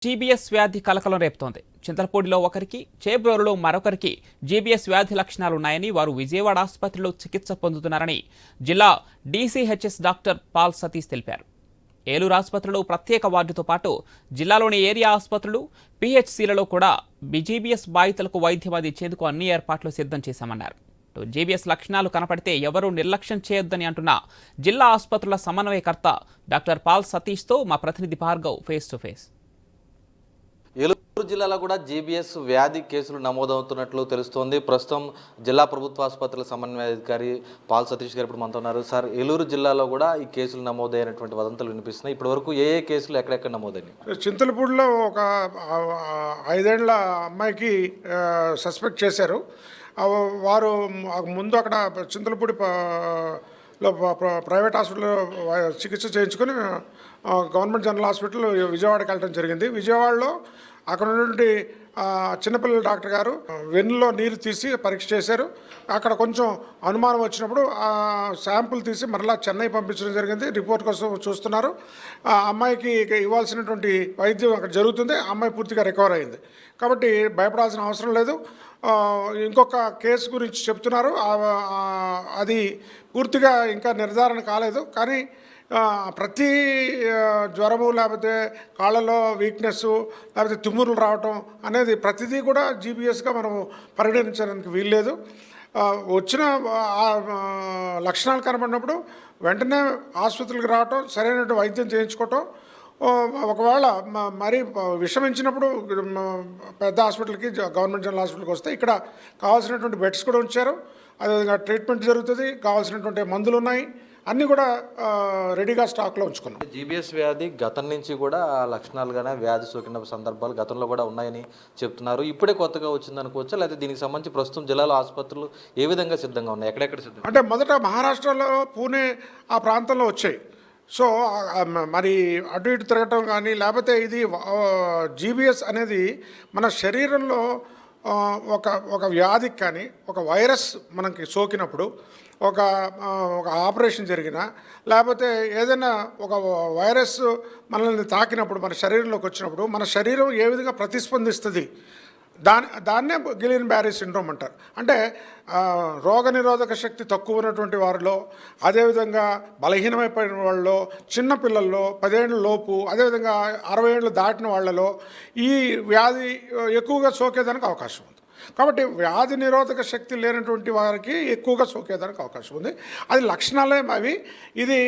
GBs వ్యాధి కలకలం రేపుతోంది. చింతలపూడిలో ఒకరికి, చేబ్రోలులో మరొకరికి జీబీఎస్ వ్యాధి లక్షణాలున్నాయని, వారు విజయవాడ ఆసుపత్రిలో చికిత్స పొందుతున్నారని జిల్లా డీసీహెచ్ఎస్ డాక్టర్ పాల్ సతీష్ తెలిపారు. ఏలూరు ఆసుపత్రిలో ప్రత్యేక వార్డుతో పాటు జిల్లాలోని ఏరియా ఆసుపత్రులు, పీహెచ్సీలలో కూడా జీబీఎస్ బాధితులకు వైద్యం అందించేందుకు అన్ని ఏర్పాట్లు సిద్ధం చేశామన్నారు. జీబీఎస్ లక్షణాలు కనపడితే ఎవరూ నిర్లక్ష్యం చేయొద్దని అంటున్న జిల్లా ఆసుపత్రుల సమన్వయకర్త డాక్టర్ పాల్ సతీష్తో మా ప్రతినిధి Bhargav face to face. Eluru జిల్లాలో కూడా జీబీఎస్ వ్యాధి కేసులు నమోదవుతున్నట్లు తెలుస్తోంది. ప్రస్తుతం జిల్లా ప్రభుత్వ ఆసుపత్రుల సమన్వయాధికారి పాల్ సతీష్ గారు ఇప్పుడు మనతో ఉన్నారు. సార్, ఏలూరు జిల్లాలో కూడా ఈ కేసులు నమోదైనటువంటి వదంతులు వినిపిస్తున్నాయి. ఇప్పటి వరకు ఏ కేసులు ఎక్కడెక్కడ నమోదైనాయి? చింతలపూడిలో ఒక 5 ఏళ్ల అమ్మాయికి సస్పెక్ట్ చేశారు. వారు ముందు అక్కడ చింతలపూడి ప్రైవేట్ హాస్పిటల్లో చికిత్స చేయించుకొని గవర్నమెంట్ జనరల్ హాస్పిటల్ విజయవాడకి వెళ్ళడం జరిగింది. విజయవాడలో అక్కడ ఉన్నటువంటి చిన్నపిల్లల డాక్టర్ గారు వెన్నులో నీరు తీసి పరీక్ష చేశారు. అక్కడ కొంచెం అనుమానం వచ్చినప్పుడు శాంపుల్ తీసి మరలా చెన్నై పంపించడం జరిగింది. రిపోర్ట్ కోసం చూస్తున్నారు. అమ్మాయికి ఇవ్వాల్సినటువంటి వైద్యం అక్కడ జరుగుతుంది. అమ్మాయి పూర్తిగా రికవర్ అయింది కాబట్టి భయపడాల్సిన అవసరం లేదు. ఇంకొక కేసు గురించి చెప్తున్నారు. అది పూర్తిగా ఇంకా నిర్ధారణ కాలేదు. కానీ ప్రతి జ్వరము, లేకపోతే కాళ్ళలో వీక్నెస్, లేకపోతే తుమ్మురులు రావటం అనేది ప్రతిదీ కూడా జీబీఎస్గా మనం పరిగణించడానికి వీల్లేదు. వచ్చిన లక్షణాలు కనబడినప్పుడు వెంటనే ఆసుపత్రికి రావటం, సరైన వైద్యం చేయించుకోవటం. ఒకవేళ మరీ విషమించినప్పుడు పెద్ద హాస్పిటల్కి, గవర్నమెంట్ జనరల్ హాస్పిటల్కి వస్తే ఇక్కడ కావాల్సినటువంటి బెడ్స్ కూడా ఉంచారు. అదేవిధంగా ట్రీట్మెంట్ జరుగుతుంది. కావాల్సినటువంటి మందులు ఉన్నాయి. అన్నీ కూడా రెడీగా స్టాక్లో ఉంచుకున్నాం. జీబీఎస్ వ్యాధి గతం నుంచి కూడా లక్షణాలుగానే వ్యాధి సోకిన సందర్భాలు గతంలో కూడా ఉన్నాయని చెప్తున్నారు. ఇప్పుడే కొత్తగా వచ్చిందనుకోవచ్చా, లేకపోతే దీనికి సంబంధించి ప్రస్తుతం జిల్లాలో ఆసుపత్రులు ఏ విధంగా సిద్ధంగా ఉన్నాయి? ఎక్కడెక్కడ సిద్ధంగా? అంటే మొదట మహారాష్ట్రలో, పూణే ఆ ప్రాంతంలో వచ్చాయి. సో మరి అటు ఇటు తిరగటం కానీ, లేకపోతే ఇది జీబీఎస్ అనేది మన శరీరంలో ఒక వ్యాధికి కానీ, ఒక వైరస్ మనకి సోకినప్పుడు, ఒక ఆపరేషన్ జరిగినా, లేకపోతే ఏదైనా ఒక వైరస్ మనల్ని తాకినప్పుడు, మన శరీరంలోకి వచ్చినప్పుడు మన శరీరం ఏ విధంగా ప్రతిస్పందిస్తుంది, దాన్నే గిలియన్ బ్యారీ సిండ్రోమ్ అంటారు. అంటే రోగనిరోధక శక్తి తక్కువ ఉన్నటువంటి వారిలో, అదేవిధంగా బలహీనమైపోయిన వాళ్ళలో, చిన్నపిల్లల్లో, 10 ఏళ్ళ లోపు, అదేవిధంగా 60 ఏళ్ళు దాటిన వాళ్ళలో ఈ వ్యాధి ఎక్కువగా సోకేదానికి అవకాశం ఉంది. కాబట్టి వ్యాధి నిరోధక శక్తి లేనటువంటి వారికి ఎక్కువగా సోకేదానికి అవకాశం ఉంది. అది లక్షణాలే అవి. ఇది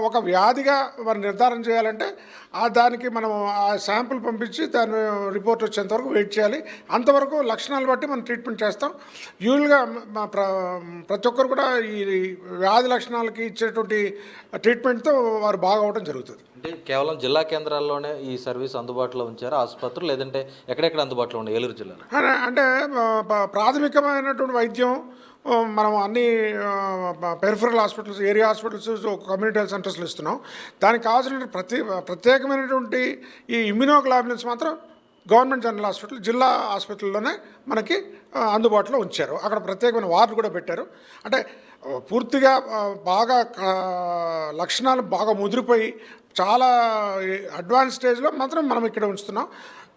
ఒక వ్యాధిగా మనం నిర్ధారణ చేయాలంటే దానికి మనం ఆ శాంపుల్ పంపించి దాని రిపోర్ట్ వచ్చేంతవరకు వెయిట్ చేయాలి. అంతవరకు లక్షణాలు బట్టి మనం ట్రీట్మెంట్ చేస్తాం. యూజువల్గా ప్రతి ఒక్కరు కూడా ఈ వ్యాధి లక్షణాలకి ఇచ్చేటువంటి ట్రీట్మెంట్తో వారు బాగవడం జరుగుతుంది. అంటే కేవలం జిల్లా కేంద్రాల్లోనే ఈ సర్వీస్ అందుబాటులో ఉంచారు ఆసుపత్రులు, లేదంటే ఎక్కడెక్కడ అందుబాటులో ఉన్నాయి ఏలూరు జిల్లాలో? అంటే ప్రాథమికమైనటువంటి వైద్యం మనం అన్ని peripheral hospitals, area hospitals, community health సెంటర్స్లో ఇస్తున్నాం. దానికి కావాల్సిన ప్రత్యేకమైనటువంటి ఈ ఇమ్యునోగ్లోబులిన్స్ మాత్రం గవర్నమెంట్ జనరల్ హాస్పిటల్, జిల్లా హాస్పిటల్లోనే మనకి అందుబాటులో ఉంచారు. అక్కడ ప్రత్యేకమైన వార్డు కూడా పెట్టారు. అంటే పూర్తిగా బాగా లక్షణాలు బాగా ముదిరిపోయి చాలా అడ్వాన్స్ స్టేజ్లో మాత్రం మనం ఇక్కడ ఉంచుతున్నాం.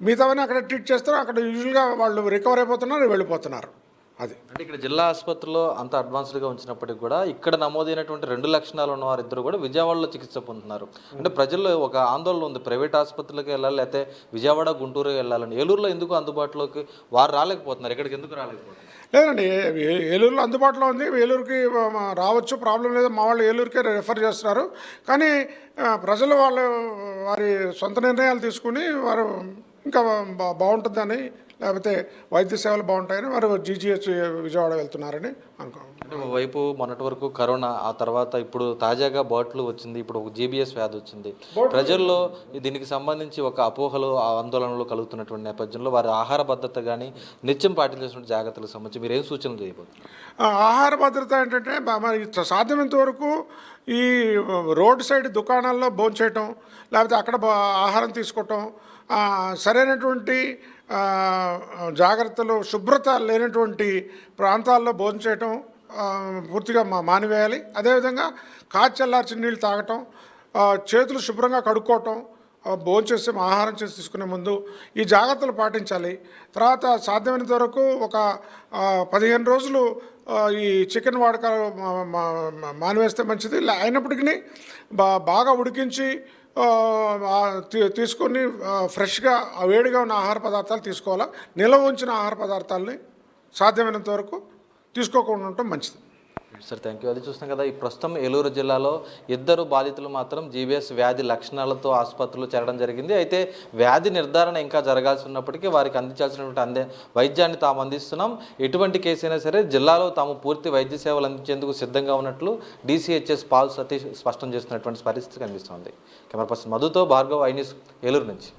మిగతావన్నీ అక్కడ ట్రీట్ చేస్తారు. అక్కడ యూజువల్గా వాళ్ళు రికవర్ అయిపోతున్నారు, వెళ్ళిపోతున్నారు. అది అంటే ఇక్కడ జిల్లా ఆసుపత్రిలో అంత అడ్వాన్స్డ్గా ఉంచినప్పటికీ కూడా ఇక్కడ నమోదైనటువంటి 2 లక్షణాలు ఉన్న వారిద్దరు కూడా విజయవాడలో చికిత్స పొందుతున్నారు. అంటే ప్రజల్లో ఒక ఆందోళన ఉంది, ప్రైవేట్ ఆసుపత్రులకు వెళ్ళాలి, లేకపోతే విజయవాడ, గుంటూరు వెళ్ళాలని. ఏలూరులో ఎందుకు అందుబాటులోకి వారు రాలేకపోతున్నారు? ఇక్కడికి ఎందుకు రాలేకపోతున్నారు? లేదండి, ఏలూరులో అందుబాటులో ఉంది. ఏలూరుకి రావచ్చు, ప్రాబ్లం లేదు. మా వాళ్ళు ఏలూరుకే రెఫర్ చేస్తున్నారు. కానీ ప్రజలు వారి సొంత నిర్ణయాలు తీసుకుని వారు ఇంకా బాగుంటుందని, లేకపోతే వైద్య సేవలు బాగుంటాయని వారు జీజీహెచ్ విజయవాడ వెళ్తున్నారని అనుకోండి. అంటే ఒకవైపు మొన్నటి వరకు కరోనా, ఆ తర్వాత ఇప్పుడు తాజాగా బాటిల్ వచ్చింది, ఇప్పుడు ఒక జీబీఎస్ వ్యాధి వచ్చింది. ప్రజల్లో దీనికి సంబంధించి ఒక అపోహలు, ఆందోళనలు కలుగుతున్నటువంటి నేపథ్యంలో వారి ఆహార భద్రత కానీ, నిత్యం పాటించాల్సిన జాగ్రత్తలకు సంబంధించి మీరు ఏం సూచనలు చేయబోతున్నారు? ఆహార భద్రత ఏంటంటే మరి సాధ్యమైనంత వరకు ఈ రోడ్ సైడ్ దుకాణాల్లో భోంచేయటం, లేకపోతే అక్కడ ఆహారం తీసుకోవటం, సరైనటువంటి జాగ్రత్తలు, శుభ్రత లేనటువంటి ప్రాంతాల్లో భోజనం చేయటం పూర్తిగా మానివేయాలి. అదేవిధంగా కాచి చల్లార్చిన నీళ్ళు తాగటం, చేతులు శుభ్రంగా కడుక్కోవటం, భోంచేసి ఆహారం చేసి తీసుకునే ముందు ఈ జాగ్రత్తలు పాటించాలి. తర్వాత సాధ్యమైనంత వరకు ఒక 15 రోజులు ఈ చికెన్ వాడకాలు మానివేస్తే మంచిది. అయినప్పటికీ బాగా ఉడికించి తీసుకొని ఫ్రెష్గా వేడిగా ఉన్న ఆహార పదార్థాలు తీసుకోవాలా. నిల్వ ఉంచిన ఆహార పదార్థాలని సాధ్యమైనంత వరకు తీసుకోకుండా ఉండటం మంచిది. Sir thank you. అది చూస్తున్నాం కదా, ఈ ప్రస్తుతం ఏలూరు జిల్లాలో 2 బాధితులు మాత్రం జీబీఎస్ వ్యాధి లక్షణాలతో ఆసుపత్రిలో చేరడం జరిగింది. అయితే వ్యాధి నిర్ధారణ ఇంకా జరగాల్సి ఉన్నప్పటికీ వారికి అందించాల్సినటువంటి వైద్యాన్ని తాము అందిస్తున్నాం. ఎటువంటి కేసు అయినా సరే జిల్లాలో తాము పూర్తి వైద్య సేవలు అందించేందుకు సిద్ధంగా ఉన్నట్లు DCHS పాల్ సతీష్ స్పష్టం చేస్తున్నటువంటి పరిస్థితి కనిపిస్తోంది. కెమెరా పర్సన్ మధుతో భార్గవ్, ఐ న్యూస్, ఏలూరు నుంచి.